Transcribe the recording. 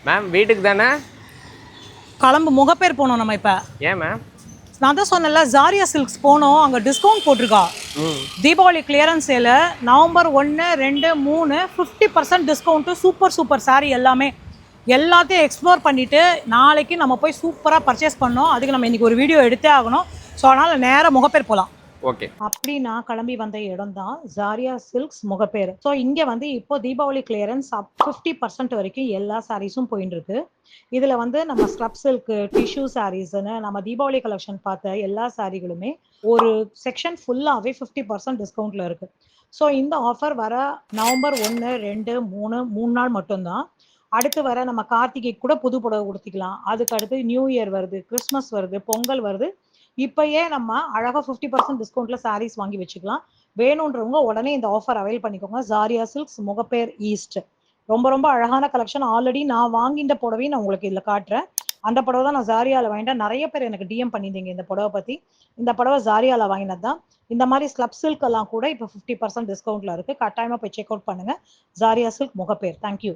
Ma'am வீட்டுக்கு தானே? கிளம்பு, முகப்பேர் போனோம் நம்ம இப்போ. ஏன் மேம்? நான் தான் சொன்னேன்ல, ஜாரியா சில்க்ஸ் போனோம், அங்கே டிஸ்கவுண்ட் போட்டிருக்கா. தீபாவளி கிளியரன்ஸ் சேல November 1, 2, 3 50% discount. Super super sari எல்லாத்தையும் எக்ஸ்ப்ளோர் பண்ணிவிட்டு நாளைக்கு நம்ம போய் சூப்பராக பர்ச்சேஸ் பண்ணோம். அதுக்கு நம்ம இன்றைக்கி ஒரு வீடியோ எடுத்தே ஆகணும். ஸோ அதனால் நேராக முகப்பேர் போகலாம். ஓகே. அப்படி நான் கிளம்பி வந்த இடம் தான் ஜாரியா சில்க்ஸ் முகப்பேர். ஸோ இங்கே வந்து இப்போ தீபாவளி கிளியரன்ஸ் 50% வரைக்கும் எல்லா சாரீஸும் போயின்னு இருக்கு. இதில் வந்து நம்ம ஸ்க்ரப் சில்க்கு, டிஷ்யூ சாரீஸ்ன்னு நம்ம தீபாவளி கலெக்ஷன் பார்த்த எல்லா சாரீகளுமே ஒரு செக்ஷன் ஃபுல்லாகவே 50% டிஸ்கவுண்ட்டில் இருக்குது. ஸோ இந்த ஆஃபர் வர நவம்பர் 1, 2, 3 நாள் மட்டும்தான். அடுத்து வர நம்ம கார்த்திகைக்கு கூட புது புடவை கொடுத்துக்கலாம். அதுக்கு அடுத்து நியூ இயர் வருது, கிறிஸ்மஸ் வருது, பொங்கல் வருது. இப்பயே நம்ம அழகா 50% டிஸ்கவுண்ட்ல சாரீஸ் வாங்கி வச்சுக்கலாம். வேணுன்றவங்க உடனே இந்த ஆஃபர் அவைல் பண்ணிக்கோங்க. ஜாரியா சில்க்ஸ் முகப்பேர் ஈஸ்ட். ரொம்ப ரொம்ப அழகான கலெக்ஷன். ஆல்ரெடி நான் வாங்கிட்ட புடவையும் நான் உங்களுக்கு இதில் காட்டுறேன். அந்த புடவை தான் நான் ஜாரியாவில் வாங்கிட்டேன். நிறைய பேர் எனக்கு டிஎம் பண்ணியிருந்தீங்க இந்த புடவை பற்றி. இந்த புடவை ஜாரியாவில் வாங்கினது தான். இந்த மாதிரி ஸ்லப் சில்க் எல்லாம் கூட இப்போ 50% டிஸ்கவுண்ட்ல இருக்கு. கட்டாயமா போய் செக் அவுட் பண்ணுங்க. ஜாரியா சில்க் முகப்பேர். தேங்க்யூ.